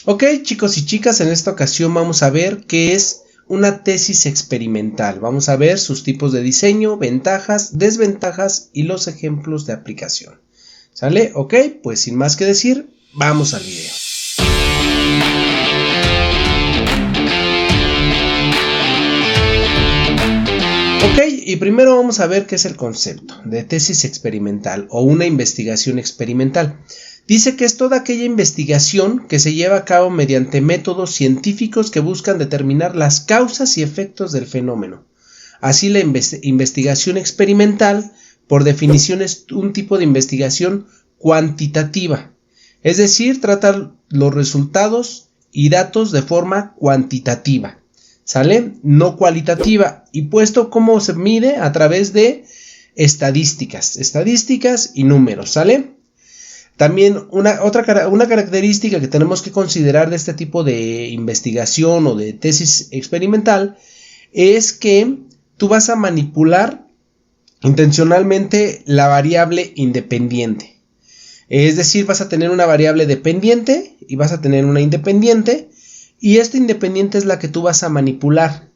Ok, chicos y chicas, en esta ocasión vamos a ver qué es una tesis experimental. Vamos a ver sus tipos de diseño, ventajas, desventajas y los ejemplos de aplicación. ¿Sale? Ok, pues sin más que decir, vamos al video. Ok, y primero vamos a ver qué es el concepto de tesis experimental o una investigación experimental. Dice que es toda aquella investigación que se lleva a cabo mediante métodos científicos que buscan determinar las causas y efectos del fenómeno. Así, la investigación experimental, por definición, es un tipo de investigación cuantitativa, es decir, trata los resultados y datos de forma cuantitativa, ¿sale? No cualitativa. ¿Y puesto cómo se mide? A través de estadísticas y números, ¿sale? También una característica que tenemos que considerar de este tipo de investigación o de tesis experimental es que tú vas a manipular intencionalmente la variable independiente. Es decir, vas a tener una variable dependiente y vas a tener una independiente, y esta independiente es la que tú vas a manipular.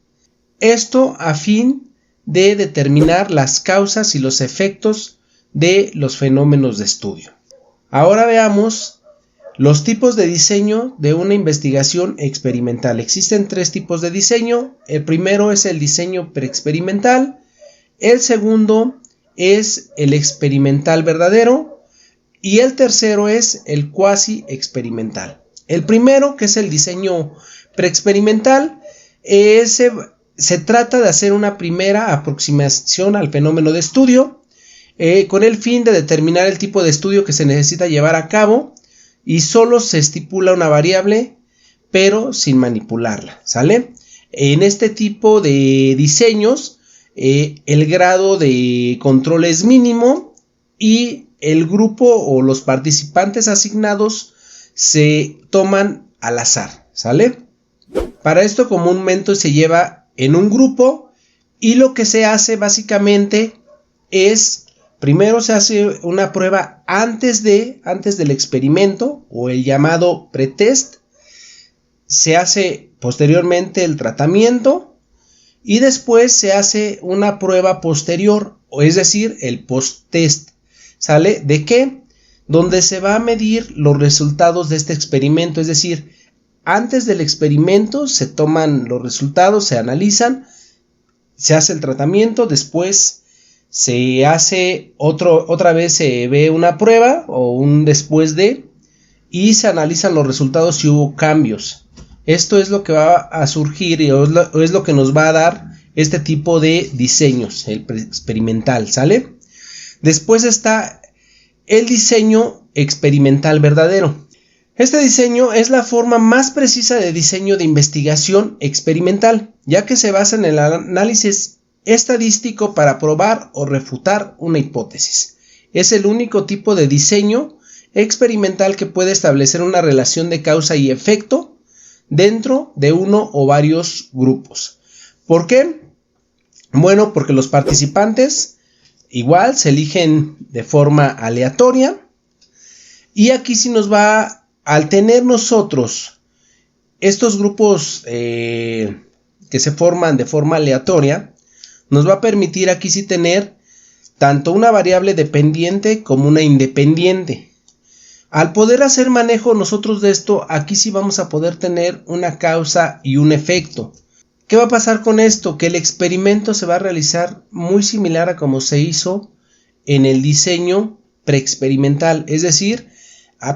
Esto a fin de determinar las causas y los efectos de los fenómenos de estudio. Ahora veamos los tipos de diseño de una investigación experimental. Existen tres tipos de diseño. El primero es el diseño preexperimental. El segundo es el experimental verdadero. Y el tercero es el cuasi experimental. El primero, que es el diseño preexperimental, se trata de hacer una primera aproximación al fenómeno de estudio, con el fin de determinar el tipo de estudio que se necesita llevar a cabo, y solo se estipula una variable, pero sin manipularla, ¿sale? En este tipo de diseños, el grado de control es mínimo y el grupo o los participantes asignados se toman al azar, ¿sale? Para esto comúnmente se lleva en un grupo, y lo que se hace básicamente es: primero se hace una prueba antes del experimento, o el llamado pretest. Se hace posteriormente el tratamiento, y después se hace una prueba posterior, o es decir, el post-test. ¿Sale? ¿De qué? Donde se va a medir los resultados de este experimento. Es decir, antes del experimento se toman los resultados, se analizan, se hace el tratamiento, después se hace otra vez se ve una prueba o un después de, y se analizan los resultados si hubo cambios. Esto es lo que va a surgir y es lo que nos va a dar este tipo de diseños, el experimental, ¿sale? Después está el diseño experimental verdadero. Este diseño es la forma más precisa de diseño de investigación experimental, ya que se basa en el análisis estadístico para probar o refutar una hipótesis. Es el único tipo de diseño experimental que puede establecer una relación de causa y efecto dentro de uno o varios grupos. ¿Por qué? Bueno, porque los participantes igual se eligen de forma aleatoria, y aquí sí nos va, al tener nosotros estos grupos que se forman de forma aleatoria, nos va a permitir aquí sí tener tanto una variable dependiente como una independiente. Al poder hacer manejo nosotros de esto, aquí sí vamos a poder tener una causa y un efecto. ¿Qué va a pasar con esto? Que el experimento se va a realizar muy similar a como se hizo en el diseño preexperimental. Es decir,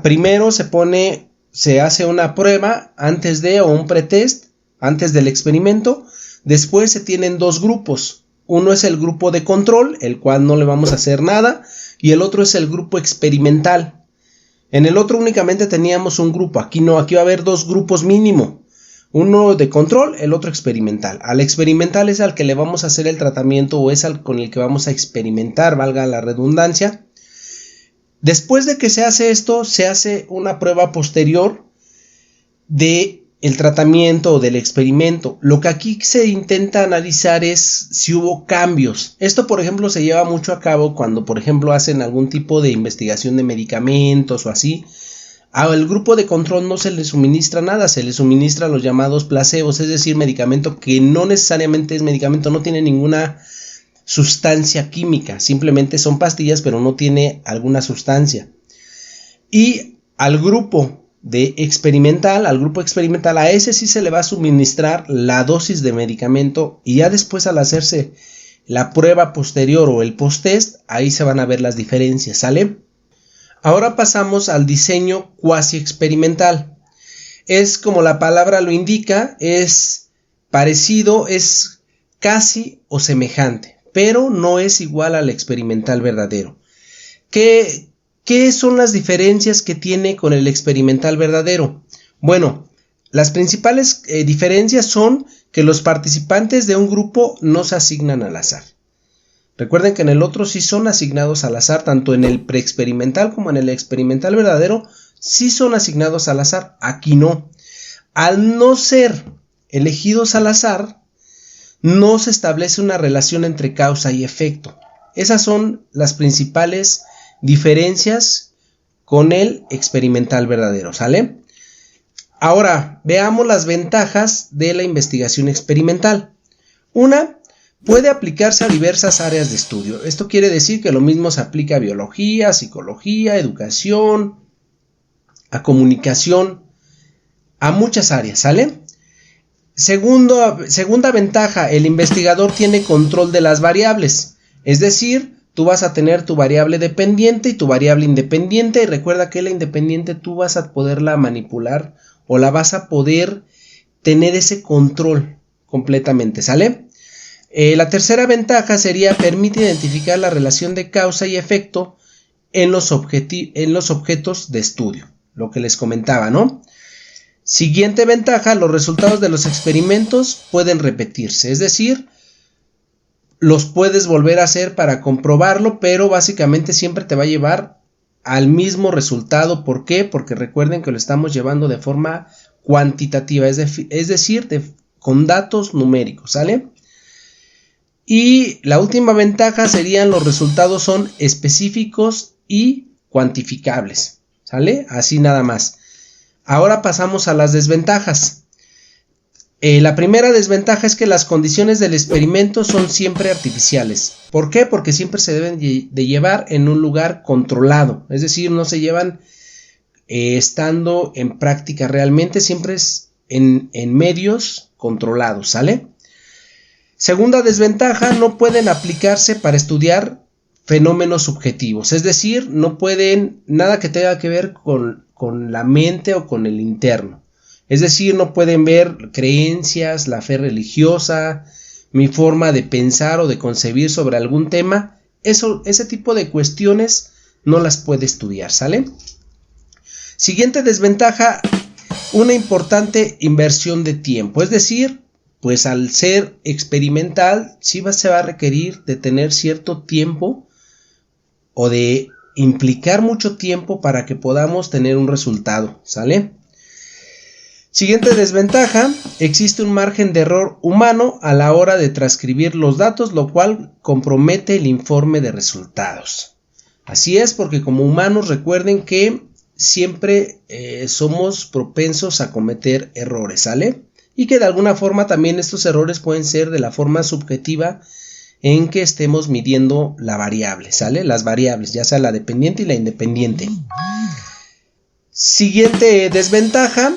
primero se hace una prueba antes de, o un pretest antes del experimento. Después se tienen dos grupos. Uno es el grupo de control, el cual no le vamos a hacer nada, y el otro es el grupo experimental. En el otro únicamente teníamos un grupo, aquí no, aquí va a haber dos grupos mínimo. Uno de control, el otro experimental. Al experimental es al que le vamos a hacer el tratamiento, o es con el que vamos a experimentar, valga la redundancia. Después de que se hace esto, se hace una prueba posterior de el tratamiento o del experimento. Lo que aquí se intenta analizar es si hubo cambios. Esto, por ejemplo, se lleva mucho a cabo cuando, por ejemplo, hacen algún tipo de investigación de medicamentos o así. Al grupo de control no se le suministra nada, se le suministran los llamados placebos, es decir, medicamento que no necesariamente es medicamento, no tiene ninguna sustancia química, simplemente son pastillas, pero no tiene alguna sustancia. Y al grupo experimental, a ese sí se le va a suministrar la dosis de medicamento, y ya después, al hacerse la prueba posterior o el post-test, ahí se van a ver las diferencias, ¿sale? Ahora pasamos al diseño cuasi experimental. Es como la palabra lo indica, es parecido, es casi o semejante, pero no es igual al experimental verdadero. ¿Qué son las diferencias que tiene con el experimental verdadero? Bueno, las principales diferencias son que los participantes de un grupo no se asignan al azar. Recuerden que en el otro sí son asignados al azar, tanto en el preexperimental como en el experimental verdadero sí son asignados al azar, aquí no. Al no ser elegidos al azar, no se establece una relación entre causa y efecto. Esas son las principales diferencias con el experimental verdadero, ¿sale? Ahora, veamos las ventajas de la investigación experimental. Una, puede aplicarse a diversas áreas de estudio. Esto quiere decir que lo mismo se aplica a biología, psicología, educación, a comunicación, a muchas áreas, ¿sale? Segunda ventaja, el investigador tiene control de las variables, es decir, tú vas a tener tu variable dependiente y tu variable independiente, y recuerda que la independiente tú vas a poderla manipular o la vas a poder tener ese control completamente, ¿sale? La tercera ventaja sería permite identificar la relación de causa y efecto en los objetos de estudio, lo que les comentaba, ¿no? Siguiente ventaja, los resultados de los experimentos pueden repetirse, es decir, los puedes volver a hacer para comprobarlo, pero básicamente siempre te va a llevar al mismo resultado. ¿Por qué? Porque recuerden que lo estamos llevando de forma cuantitativa, es decir, con datos numéricos, ¿sale? Y la última ventaja serían los resultados son específicos y cuantificables, ¿sale? Así nada más. Ahora pasamos a las desventajas. La primera desventaja es que las condiciones del experimento son siempre artificiales. ¿Por qué? Porque siempre se deben de llevar en un lugar controlado, es decir, no se llevan estando en práctica realmente, siempre es en medios controlados, ¿sale? Segunda desventaja, no pueden aplicarse para estudiar fenómenos subjetivos, es decir, no pueden nada que tenga que ver con la mente o con el interno, es decir, no pueden ver creencias, la fe religiosa, mi forma de pensar o de concebir sobre algún tema, ese tipo de cuestiones no las puede estudiar, ¿sale? Siguiente desventaja, una importante inversión de tiempo, es decir, pues al ser experimental sí se va a requerir de tener cierto tiempo o de implicar mucho tiempo para que podamos tener un resultado, ¿sale? Siguiente desventaja, existe un margen de error humano a la hora de transcribir los datos, lo cual compromete el informe de resultados. Así es, porque como humanos recuerden que siempre somos propensos a cometer errores, ¿sale? Y que de alguna forma también estos errores pueden ser de la forma subjetiva en que estemos midiendo la variable, ¿sale? Las variables, ya sea la dependiente y la independiente. Siguiente desventaja,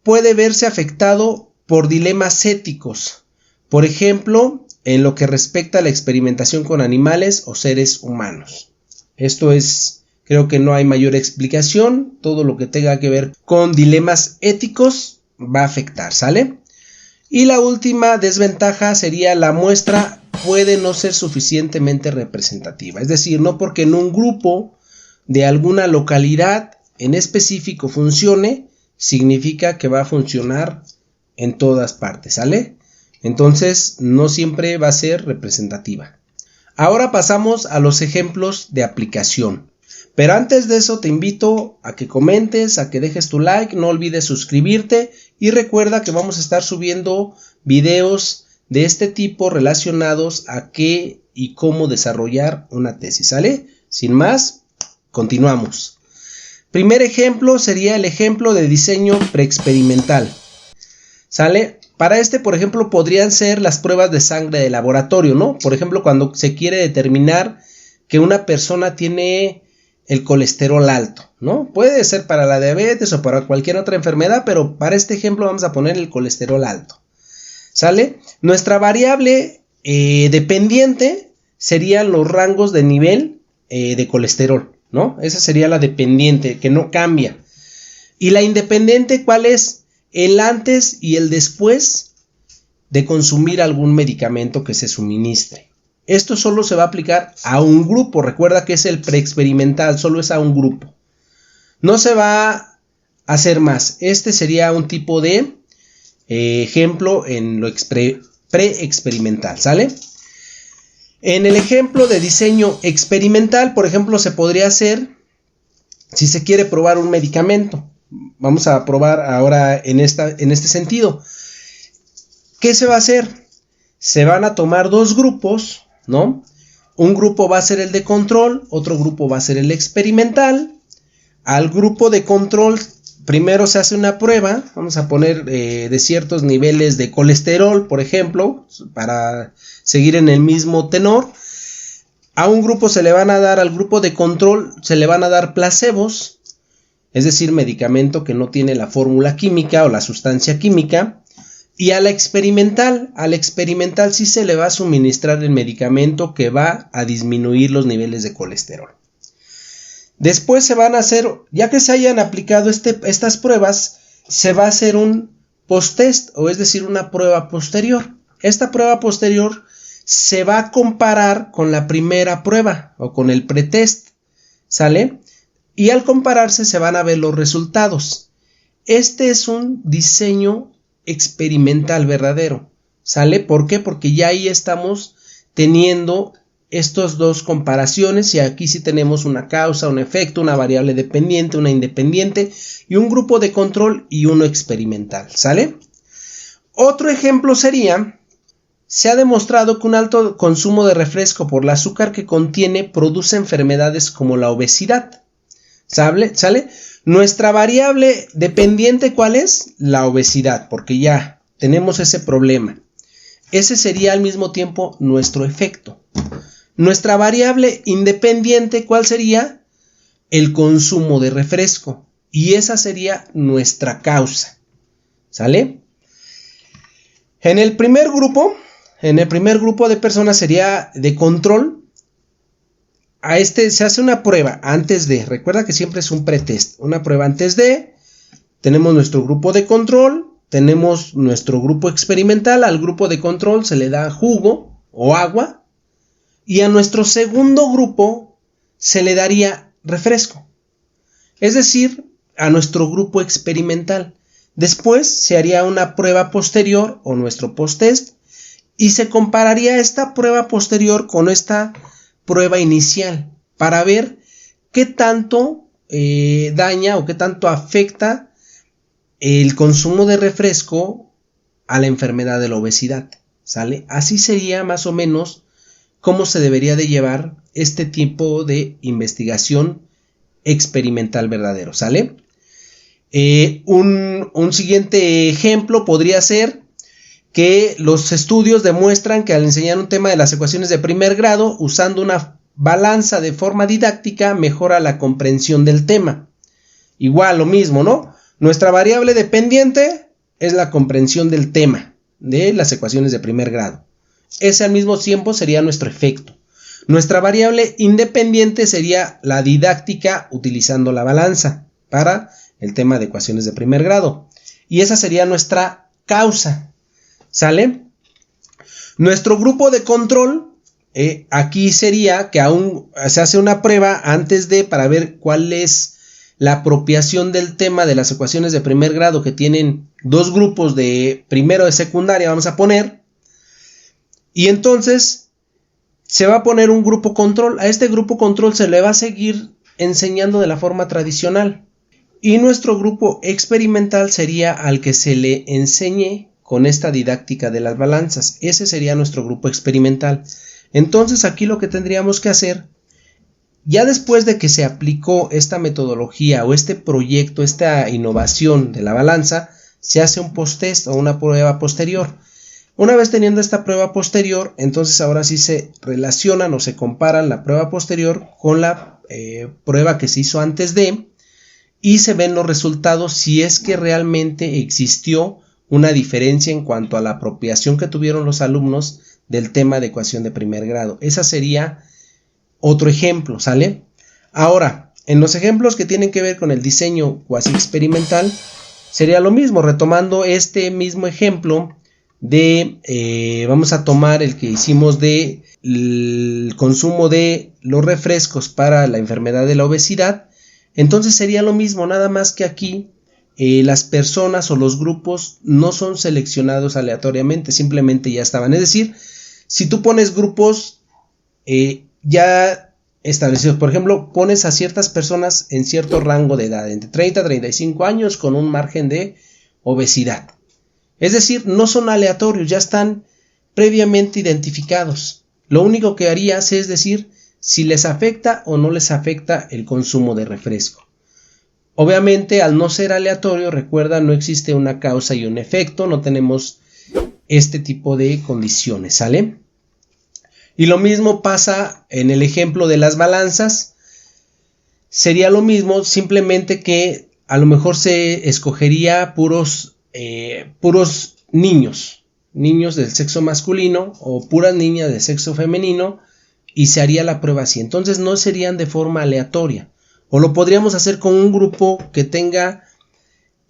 puede verse afectado por dilemas éticos, por ejemplo, en lo que respecta a la experimentación con animales o seres humanos. Esto es, creo que no hay mayor explicación, todo lo que tenga que ver con dilemas éticos va a afectar, ¿sale? Y la última desventaja sería la muestra puede no ser suficientemente representativa, es decir, no porque en un grupo de alguna localidad en específico funcione, significa que va a funcionar en todas partes, ¿sale? Entonces no siempre va a ser representativa. Ahora pasamos a los ejemplos de aplicación. Pero antes de eso te invito a que comentes, a que dejes tu like, no olvides suscribirte y recuerda que vamos a estar subiendo videos de este tipo relacionados a qué y cómo desarrollar una tesis, ¿sale? Sin más, continuamos. Primer ejemplo sería el ejemplo de diseño preexperimental. ¿Sale? Para por ejemplo, podrían ser las pruebas de sangre de laboratorio, ¿no? Por ejemplo, cuando se quiere determinar que una persona tiene el colesterol alto, ¿no? Puede ser para la diabetes o para cualquier otra enfermedad, pero para este ejemplo vamos a poner el colesterol alto. ¿Sale? Nuestra variable dependiente serían los rangos de nivel de colesterol, ¿no? Esa sería la dependiente, que no cambia. Y la independiente, ¿cuál es? El antes y el después de consumir algún medicamento que se suministre. Esto solo se va a aplicar a un grupo. Recuerda que es el preexperimental, solo es a un grupo. No se va a hacer más. Este sería un tipo de ejemplo en lo preexperimental, ¿sale? En el ejemplo de diseño experimental, por ejemplo, se podría hacer si se quiere probar un medicamento. Vamos a probar ahora en este sentido. ¿Qué se va a hacer? Se van a tomar dos grupos, ¿no? Un grupo va a ser el de control, otro grupo va a ser el experimental. Al grupo de control primero se hace una prueba, vamos a poner de ciertos niveles de colesterol, por ejemplo, para seguir en el mismo tenor. A un grupo se le van a dar, al grupo de control se le van a dar placebos, es decir, medicamento que no tiene la fórmula química o la sustancia química. Y al experimental sí se le va a suministrar el medicamento que va a disminuir los niveles de colesterol. Después se van a hacer, ya que se hayan aplicado estas pruebas, se va a hacer un post-test, o es decir, una prueba posterior. Esta prueba posterior se va a comparar con la primera prueba o con el pretest, ¿sale? Y al compararse se van a ver los resultados. Este es un diseño experimental verdadero, ¿sale? ¿Por qué? Porque ya ahí estamos teniendo estas dos comparaciones y aquí sí tenemos una causa, un efecto, una variable dependiente, una independiente y un grupo de control y uno experimental, ¿sale? Otro ejemplo sería, se ha demostrado que un alto consumo de refresco por el azúcar que contiene produce enfermedades como la obesidad, ¿sale? Nuestra variable dependiente, ¿cuál es? La obesidad, porque ya tenemos ese problema. Ese sería al mismo tiempo nuestro efecto. Nuestra variable independiente, ¿cuál sería? El consumo de refresco. Y esa sería nuestra causa, ¿sale? En el primer grupo de personas sería de control. A se hace una prueba antes de, recuerda que siempre es un pretest, una prueba antes de, tenemos nuestro grupo de control, tenemos nuestro grupo experimental, al grupo de control se le da jugo o agua y a nuestro segundo grupo se le daría refresco, es decir, a nuestro grupo experimental. Después se haría una prueba posterior o nuestro post-test y se compararía esta prueba posterior con esta prueba inicial para ver qué tanto daña o qué tanto afecta el consumo de refresco a la enfermedad de la obesidad, ¿sale? Así sería más o menos cómo se debería de llevar este tipo de investigación experimental verdadero, ¿sale? Un siguiente ejemplo podría ser que los estudios demuestran que al enseñar un tema de las ecuaciones de primer grado usando una balanza de forma didáctica mejora la comprensión del tema. Igual lo mismo, ¿no? Nuestra variable dependiente es la comprensión del tema de las ecuaciones de primer grado. Ese al mismo tiempo sería nuestro efecto. Nuestra variable independiente sería la didáctica utilizando la balanza para el tema de ecuaciones de primer grado. Y esa sería nuestra causa, ¿sale? Nuestro grupo de control, aquí sería que aún se hace una prueba antes de para ver cuál es la apropiación del tema de las ecuaciones de primer grado que tienen dos grupos de primero de secundaria, vamos a poner. Y entonces se va a poner un grupo control. A este grupo control se le va a seguir enseñando de la forma tradicional. Y nuestro grupo experimental sería al que se le enseñe con esta didáctica de las balanzas. Ese sería nuestro grupo experimental. Entonces aquí lo que tendríamos que hacer, Ya después de que se aplicó esta metodología o este proyecto, esta innovación de la balanza, se hace un post-test o una prueba posterior. Una vez teniendo esta prueba posterior, entonces ahora sí se relacionan o se comparan la prueba posterior con la prueba que se hizo antes de, y se ven los resultados si es que realmente existió una diferencia en cuanto a la apropiación que tuvieron los alumnos del tema de ecuación de primer grado. Esa sería otro ejemplo, ¿sale? Ahora, en los ejemplos que tienen que ver con el diseño cuasi experimental, sería lo mismo, retomando este mismo ejemplo de, vamos a tomar el que hicimos de el consumo de los refrescos para la enfermedad de la obesidad. Entonces sería lo mismo, nada más que aquí las personas o los grupos no son seleccionados aleatoriamente, simplemente ya estaban. Es decir, si tú pones grupos ya establecidos, por ejemplo, pones a ciertas personas en cierto rango de edad, entre 30 a 35 años, con un margen de obesidad. Es decir, no son aleatorios, ya están previamente identificados. Lo único que harías es decir si les afecta o no les afecta el consumo de refresco. Obviamente, al no ser aleatorio, recuerda, no existe una causa y un efecto, no tenemos este tipo de condiciones, ¿sale? Y lo mismo pasa en el ejemplo de las balanzas. Sería lo mismo, simplemente que a lo mejor se escogería puros niños del sexo masculino o puras niñas del sexo femenino y se haría la prueba así. Entonces no serían de forma aleatoria. O lo podríamos hacer con un grupo que tenga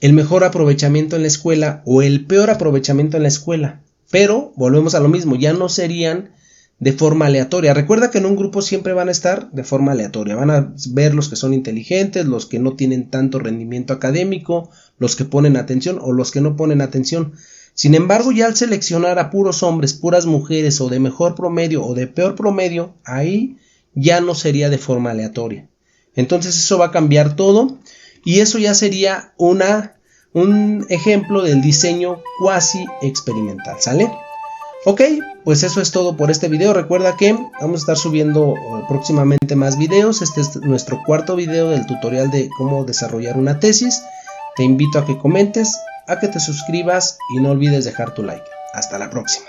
el mejor aprovechamiento en la escuela o el peor aprovechamiento en la escuela. Pero volvemos a lo mismo, ya no serían de forma aleatoria. Recuerda que en un grupo siempre van a estar de forma aleatoria. Van a ver los que son inteligentes, los que no tienen tanto rendimiento académico, los que ponen atención o los que no ponen atención. Sin embargo, ya al seleccionar a puros hombres, puras mujeres o de mejor promedio o de peor promedio, ahí ya no sería de forma aleatoria. Entonces eso va a cambiar todo y eso ya sería un ejemplo del diseño cuasi experimental, ¿sale? Ok, pues eso es todo por este video. Recuerda que vamos a estar subiendo próximamente más videos. Este es nuestro cuarto video del tutorial de cómo desarrollar una tesis. Te invito a que comentes, a que te suscribas y no olvides dejar tu like. Hasta la próxima.